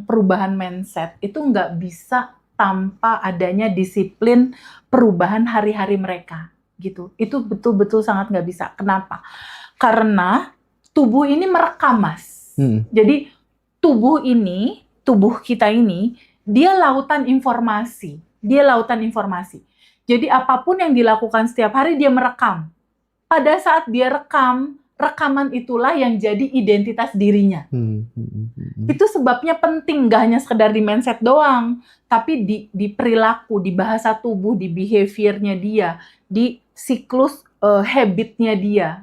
perubahan mindset itu nggak bisa tanpa adanya disiplin perubahan hari-hari mereka, gitu. Itu betul-betul sangat nggak bisa. Kenapa? Karena tubuh ini merekam, Mas. Jadi tubuh kita ini, dia lautan informasi. Jadi apapun yang dilakukan setiap hari dia merekam. Pada saat dia rekaman itulah yang jadi identitas dirinya. Itu sebabnya penting, gak hanya sekedar di mindset doang, tapi di perilaku, di bahasa tubuh, di behavior-nya dia, di siklus habit-nya dia.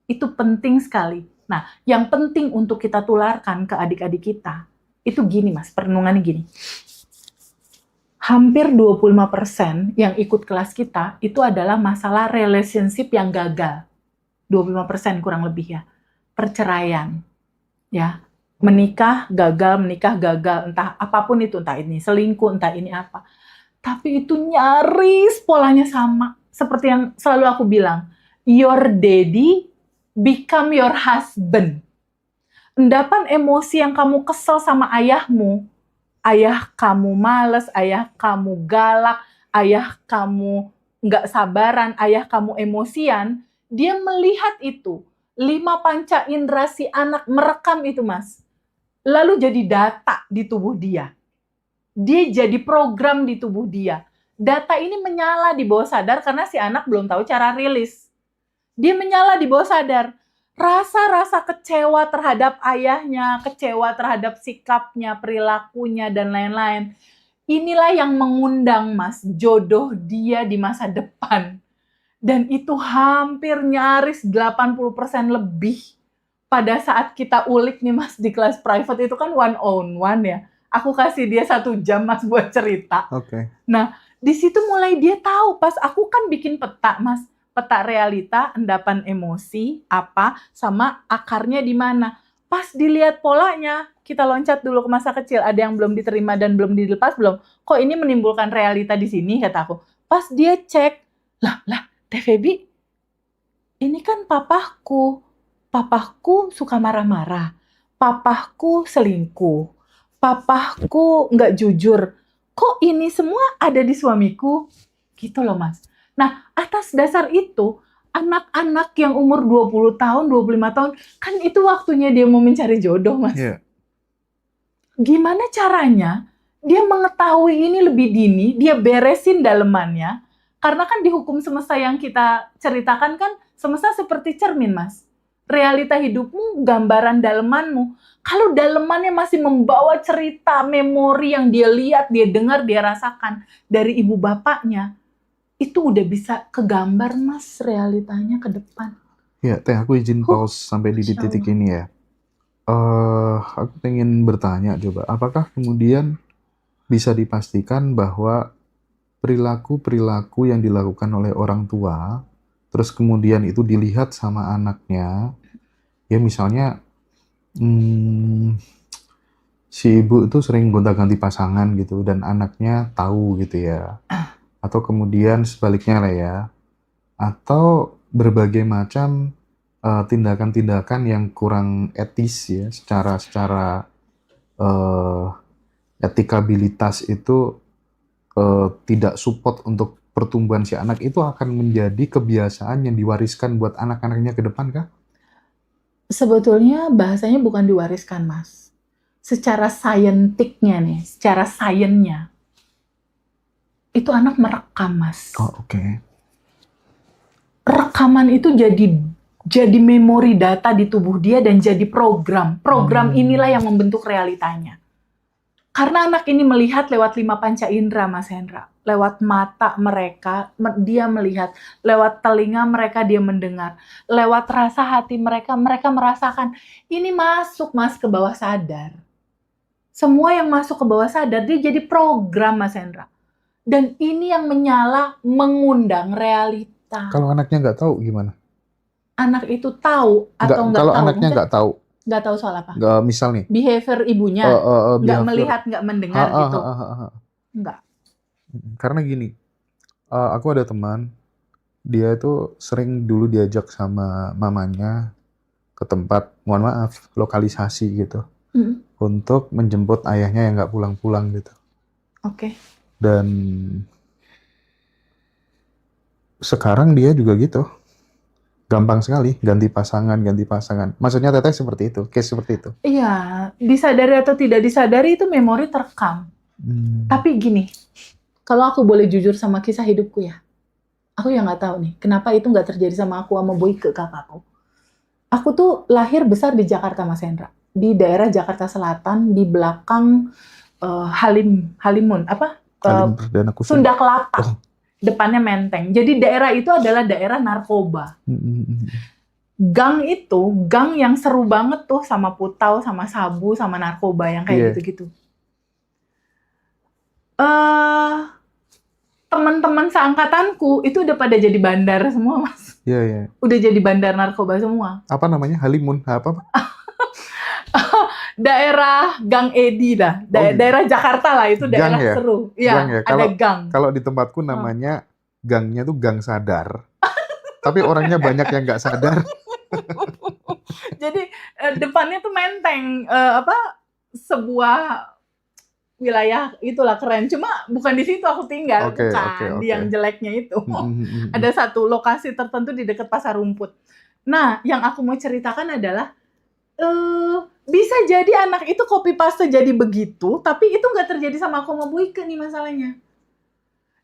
Itu penting sekali. Nah, yang penting untuk kita tularkan ke adik-adik kita, itu gini Mas, perenungannya gini. Hampir 25% yang ikut kelas kita, itu adalah masalah relationship yang gagal. 25% kurang lebih ya. Perceraian. Ya. Menikah gagal, entah apapun itu, entah ini selingkuh, entah ini apa. Tapi itu nyaris polanya sama. Seperti yang selalu aku bilang, your daddy become your husband. Endapan emosi yang kamu kesel sama ayahmu, ayah kamu males, ayah kamu galak, ayah kamu nggak sabaran, ayah kamu emosian, dia melihat itu. 5 panca indera si anak merekam itu, Mas. Lalu jadi data di tubuh dia. Dia jadi program di tubuh dia. Data ini menyala di bawah sadar karena si anak belum tahu cara rilis. Dia menyala di bawah sadar. Rasa-rasa kecewa terhadap ayahnya, kecewa terhadap sikapnya, perilakunya, dan lain-lain. Inilah yang mengundang, Mas, jodoh dia di masa depan. Dan itu hampir nyaris 80% lebih. Pada saat kita ulik nih, Mas, di kelas private itu kan one on one ya. Aku kasih dia 1 jam, Mas, buat cerita. Nah, di situ mulai dia tahu. Pas aku kan bikin peta, Mas. Peta realita, endapan emosi, apa, sama akarnya di mana. Pas dilihat polanya, kita loncat dulu ke masa kecil. Ada yang belum diterima dan belum dilepas, belum. Kok ini menimbulkan realita di sini, kata aku. Pas dia cek, Teh Febi, ini kan papaku suka marah-marah, papaku selingkuh, papaku nggak jujur, kok ini semua ada di suamiku? Gitu loh, Mas. Nah, atas dasar itu, anak-anak yang umur 20 tahun, 25 tahun, kan itu waktunya dia mau mencari jodoh, Mas. Gimana caranya dia mengetahui ini lebih dini, dia beresin dalemannya, karena kan di hukum semesta yang kita ceritakan kan, semesta seperti cermin, Mas. Realita hidupmu, gambaran dalemanmu. Kalau dalemannya masih membawa cerita, memori yang dia lihat, dia dengar, dia rasakan dari ibu bapaknya, itu udah bisa kegambar, Mas, realitanya ke depan. Ya, Teh, aku izin pause sampai di titik ini ya. Aku pengen bertanya coba, apakah kemudian bisa dipastikan bahwa perilaku-perilaku yang dilakukan oleh orang tua, terus kemudian itu dilihat sama anaknya, ya misalnya si ibu itu sering gonta-ganti pasangan gitu, dan anaknya tahu gitu ya, atau kemudian sebaliknya lah ya, atau berbagai macam tindakan-tindakan yang kurang etis ya, secara etikabilitas itu tidak support untuk pertumbuhan si anak, itu akan menjadi kebiasaan yang diwariskan buat anak-anaknya ke depan kah? Sebetulnya bahasanya bukan diwariskan, Mas. Secara saintiknya nih, secara sainsnya, itu anak merekam, Mas. Rekaman itu jadi memori data di tubuh dia dan jadi program. Program inilah yang membentuk realitanya. Karena anak ini melihat lewat 5 panca indera, Mas Hendra. Lewat mata mereka, dia melihat. Lewat telinga mereka, dia mendengar. Lewat rasa hati mereka, mereka merasakan. Ini masuk, Mas, ke bawah sadar. Semua yang masuk ke bawah sadar, dia jadi program, Mas Hendra. Dan ini yang menyala, mengundang realita. Kalau anaknya nggak tahu gimana? Anak itu tahu atau nggak tahu? Kalau anaknya nggak tahu. Nggak tahu soal apa? Misal nih. Behavior ibunya. Nggak melihat, nggak mendengar gitu. Nggak. Karena gini, aku ada teman, dia itu sering dulu diajak sama mamanya ke tempat, mohon maaf, lokalisasi gitu. untuk menjemput ayahnya yang nggak pulang-pulang gitu. Oke. Dan sekarang dia juga gitu. Gampang sekali ganti pasangan. Maksudnya Teteh seperti itu, case seperti itu. Iya, disadari atau tidak disadari itu memori terekam. Tapi gini, kalau aku boleh jujur sama kisah hidupku ya, aku yang nggak tahu nih, kenapa itu nggak terjadi sama aku, sama Boyke kakakku. Aku tuh lahir besar di Jakarta, Mas Hendra. Di daerah Jakarta Selatan, di belakang Halimun, Halim Perdana Kusuma. Sunda Kelapa. Depannya Menteng. Jadi daerah itu adalah daerah narkoba. Gang itu, gang yang seru banget tuh sama putau, sama sabu, sama narkoba yang kayak gitu-gitu. Teman-teman seangkatanku itu udah pada jadi bandar semua, Mas. Iya. Udah jadi bandar narkoba semua. Apa namanya? Halimun? Apa? Daerah Gang Edi lah. Daerah Jakarta lah, itu daerah ya? seru. Iya, ada gang. Kalau di tempatku namanya gangnya tuh gang sadar. Tapi orangnya banyak yang nggak sadar. Jadi depannya tuh Menteng, sebuah wilayah itulah keren. Cuma bukan di situ aku tinggal, bukan di yang jeleknya itu. Ada satu lokasi tertentu di dekat Pasar Rumput. Nah, yang aku mau ceritakan adalah bisa jadi anak itu copy paste jadi begitu, tapi itu nggak terjadi sama aku sama Boyke nih masalahnya.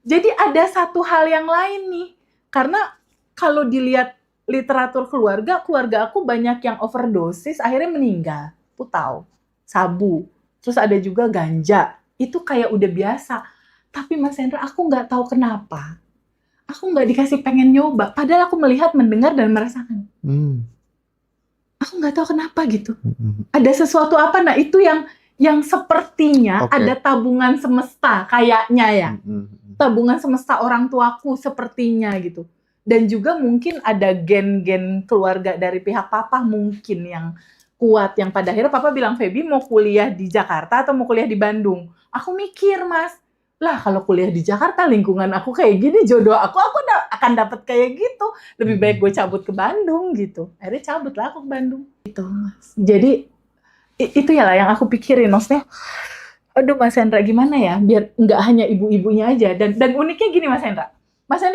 Jadi ada satu hal yang lain nih, karena kalau dilihat literatur keluarga aku banyak yang overdosis akhirnya meninggal, putau, sabu, terus ada juga ganja, itu kayak udah biasa. Tapi Mas Hendra, aku nggak tahu kenapa, aku nggak dikasih pengen nyoba, padahal aku melihat, mendengar dan merasakan. Aku nggak tahu kenapa gitu. Ada sesuatu apa? Nah itu yang sepertinya ada tabungan semesta kayaknya ya. Tabungan semesta orang tuaku sepertinya gitu. Dan juga mungkin ada gen-gen keluarga dari pihak papa mungkin yang kuat. Yang pada akhirnya papa bilang, Feby mau kuliah di Jakarta atau mau kuliah di Bandung? Aku mikir, Mas. Lah kalau kuliah di Jakarta lingkungan aku kayak gini, jodoh aku akan dapat kayak gitu. Lebih baik gue cabut ke Bandung gitu. Akhirnya cabut lah aku ke Bandung gitu, Mas. Jadi itu ya lah yang aku pikirin, maksudnya aduh Mas Hendra gimana ya biar nggak hanya ibu-ibunya aja. Dan uniknya gini Mas Hendra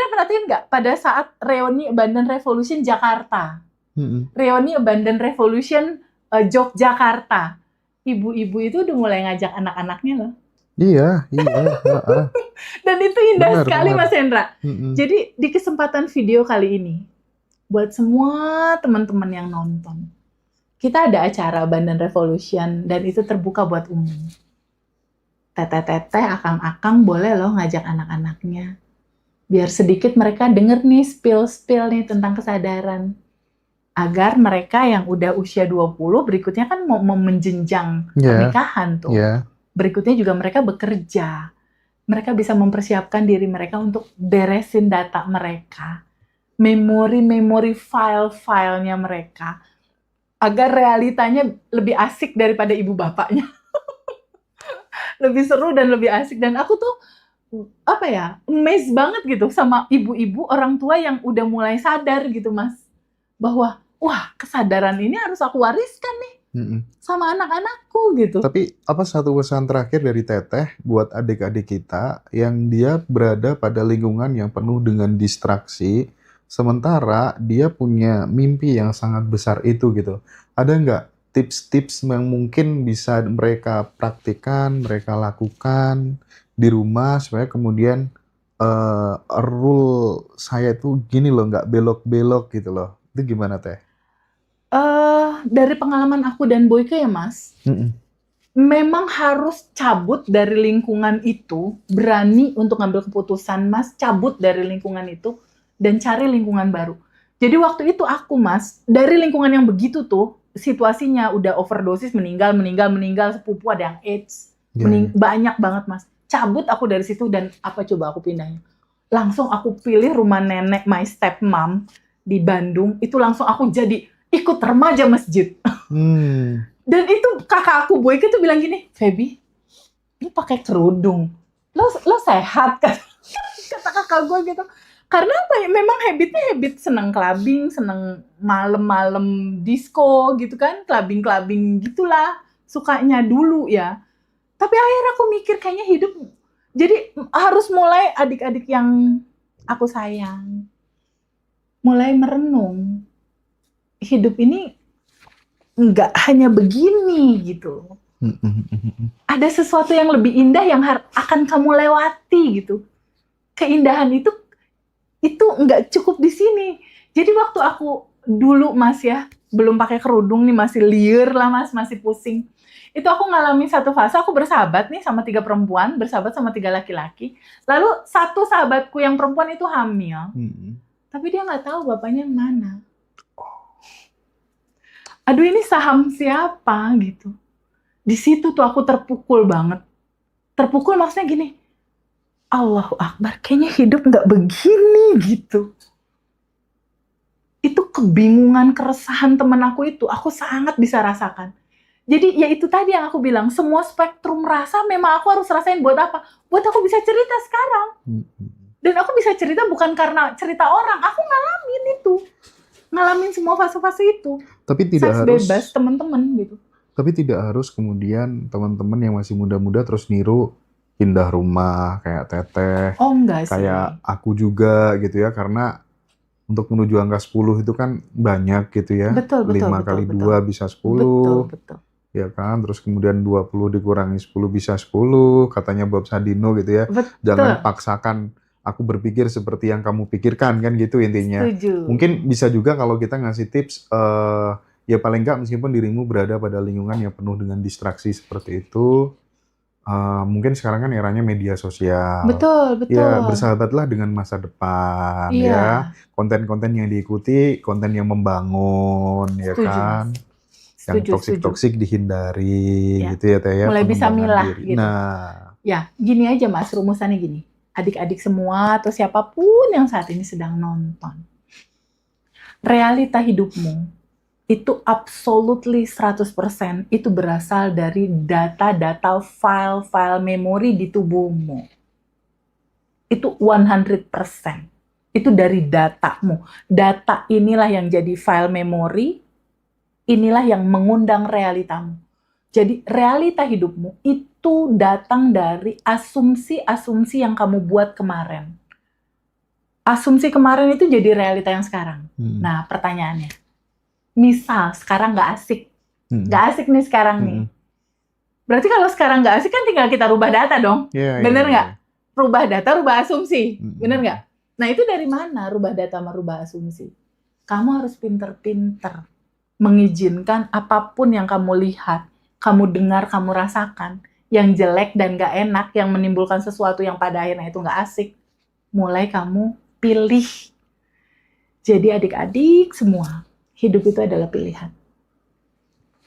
perhatiin nggak pada saat reuni Abandon Revolution Jakarta, reuni Abandon Revolution Yogyakarta, ibu-ibu itu udah mulai ngajak anak-anaknya loh. Iya. Dan itu indah sekali Mas Hendra. Jadi di kesempatan video kali ini, buat semua teman-teman yang nonton, kita ada acara Abandon Revolution dan itu terbuka buat umum. Teteh-teteh, akang-akang boleh loh ngajak anak-anaknya. Biar sedikit mereka denger nih spill nih tentang kesadaran. Agar mereka yang udah usia 20 berikutnya kan mau menjenjang pernikahan tuh. Berikutnya juga mereka bekerja. Mereka bisa mempersiapkan diri mereka untuk beresin data mereka. Memori file-filenya mereka. Agar realitanya lebih asik daripada ibu bapaknya. Lebih seru dan lebih asik. Dan aku tuh, amazed banget gitu sama ibu-ibu orang tua yang udah mulai sadar gitu Mas. Bahwa, wah kesadaran ini harus aku wariskan nih. Sama anak-anakku gitu. Tapi apa satu pesan terakhir dari Teteh buat adik-adik kita yang dia berada pada lingkungan yang penuh dengan distraksi, sementara dia punya mimpi yang sangat besar itu gitu. Ada nggak tips-tips yang mungkin bisa mereka praktikkan, mereka lakukan di rumah supaya kemudian rule saya tuh gini loh, nggak belok-belok gitu loh. Itu gimana Teh? Dari pengalaman aku dan Boyke ya Mas, memang harus cabut dari lingkungan itu, berani untuk ngambil keputusan Mas, cabut dari lingkungan itu, dan cari lingkungan baru. Jadi waktu itu aku Mas, dari lingkungan yang begitu tuh, situasinya udah overdosis, meninggal, sepupu ada yang AIDS, banyak banget Mas. Cabut aku dari situ dan apa coba aku pindahnya? Langsung aku pilih rumah nenek my stepmom di Bandung, itu langsung aku jadi ikut remaja masjid. Dan itu kakak aku Boyke tuh bilang gini, Feby, lu pakai kerudung, lo sehat kan? Kata kakak gue gitu. Karena apa ya? Memang habit seneng clubbing, seneng malam-malam disco gitu kan, clubbing gitulah, sukanya dulu ya. Tapi akhirnya aku mikir kayaknya hidup, jadi harus mulai adik-adik yang aku sayang, mulai merenung. Hidup ini nggak hanya begini gitu. Ada sesuatu yang lebih indah yang akan kamu lewati gitu. Keindahan itu nggak cukup di sini. Jadi waktu aku dulu Mas ya, belum pakai kerudung nih, masih liar lah Mas, masih pusing. Itu aku ngalamin satu fase, aku bersahabat nih sama 3 perempuan, bersahabat sama 3 laki-laki. Lalu satu sahabatku yang perempuan itu hamil, tapi dia nggak tahu bapaknya yang mana. Aduh ini saham siapa gitu. Di situ tuh aku terpukul banget. Terpukul maksudnya gini, Allahu Akbar, kayaknya hidup nggak begini gitu. Itu kebingungan, keresahan temen aku itu, aku sangat bisa rasakan. Jadi ya itu tadi yang aku bilang, semua spektrum rasa memang aku harus rasain buat apa? Buat aku bisa cerita sekarang. Dan aku bisa cerita bukan karena cerita orang, aku ngalamin itu. Ngalamin semua fase-fase itu. Tapi tidak Seks harus bebas teman-teman gitu. Tapi tidak harus kemudian teman-teman yang masih muda-muda terus niru pindah rumah kayak Teteh, Oh enggak sih. kayak aku juga gitu ya, karena untuk menuju angka 10 itu kan banyak gitu ya. Betul, 5 kali 2 bisa 10, Betul. ya kan? Terus kemudian 20 dikurangi 10 bisa 10, katanya Bob Sadino gitu ya. Betul. Jangan paksakan aku berpikir seperti yang kamu pikirkan, kan gitu intinya. Setuju. Mungkin bisa juga kalau kita ngasih tips, ya paling nggak meskipun dirimu berada pada lingkungan yang penuh dengan distraksi seperti itu, mungkin sekarang kan eranya media sosial. Betul. Ya, bersahabatlah dengan masa depan Iya. ya. Konten-konten yang diikuti, konten yang membangun, ya Setuju, kan. Mas. Yang Setuju. toksik-toksik dihindari, Ya. gitu ya Teh ya. Mulai bisa pengembangan milah, diri. gitu. Nah, Ya, gini aja Mas, rumusannya gini. Adik-adik semua atau siapapun yang saat ini sedang nonton. Realita hidupmu itu absolutely 100% itu berasal dari data-data file-file memori di tubuhmu. Itu 100%. Itu dari datamu. Data inilah yang jadi file memori, inilah yang mengundang realitamu. Jadi realita hidupmu itu datang dari asumsi-asumsi yang kamu buat kemarin. Asumsi kemarin itu jadi realita yang sekarang. Nah, pertanyaannya, misal sekarang nggak asik, nih sekarang nih. Berarti kalau sekarang nggak asik kan tinggal kita rubah data dong, bener nggak? Rubah data, rubah asumsi, bener nggak? Nah itu dari mana rubah data merubah asumsi? Kamu harus pinter-pinter mengizinkan apapun yang kamu lihat, kamu dengar, kamu rasakan, yang jelek dan nggak enak, yang menimbulkan sesuatu yang pada akhirnya itu nggak asik, mulai kamu pilih. Jadi adik-adik semua, hidup itu adalah pilihan.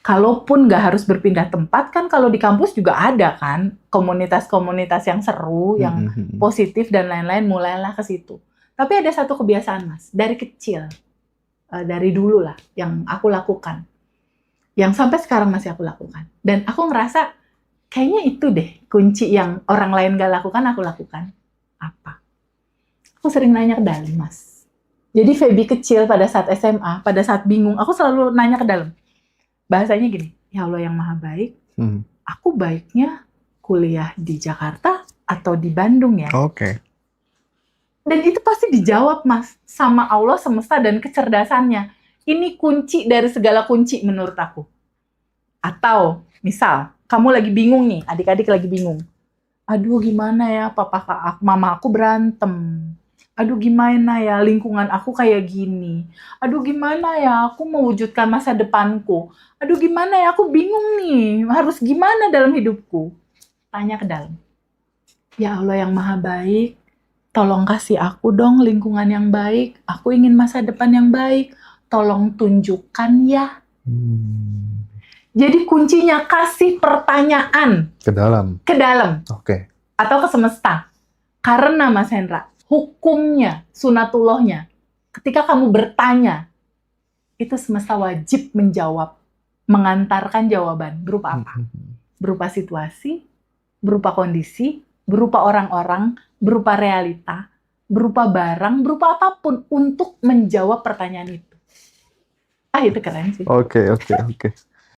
Kalaupun nggak harus berpindah tempat, kan kalau di kampus juga ada kan komunitas-komunitas yang seru, yang positif dan lain-lain, mulailah ke situ. Tapi ada satu kebiasaan Mas, dari kecil, dari dulu lah, yang aku lakukan. Yang sampai sekarang masih aku lakukan. Dan aku ngerasa, kayaknya itu deh kunci yang orang lain nggak lakukan, aku lakukan. Apa? Aku sering nanya ke dalam Mas. Jadi Feby kecil pada saat SMA, pada saat bingung, aku selalu nanya ke dalam. Bahasanya gini, ya Allah yang maha baik, aku baiknya kuliah di Jakarta atau di Bandung ya? Oke. Dan itu pasti dijawab Mas, sama Allah semesta dan kecerdasannya. Ini kunci dari segala kunci menurut aku. Atau misal, kamu lagi bingung nih, adik-adik lagi bingung. Aduh gimana ya, mama aku berantem. Aduh gimana ya, lingkungan aku kayak gini. Aduh gimana ya, aku mewujudkan masa depanku. Aduh gimana ya, aku bingung nih, harus gimana dalam hidupku. Tanya ke dalam. Ya Allah yang maha baik, tolong kasih aku dong lingkungan yang baik. Aku ingin masa depan yang baik. Tolong tunjukkan ya. Jadi kuncinya kasih pertanyaan. Ke dalam. Oke. Atau ke semesta. Karena Mas Hendra, hukumnya, sunatullahnya, ketika kamu bertanya, itu semesta wajib menjawab, mengantarkan jawaban. Berupa apa? Berupa situasi, berupa kondisi, berupa orang-orang, berupa realita, berupa barang, berupa apapun untuk menjawab pertanyaan itu. Itu keren sih. Oke.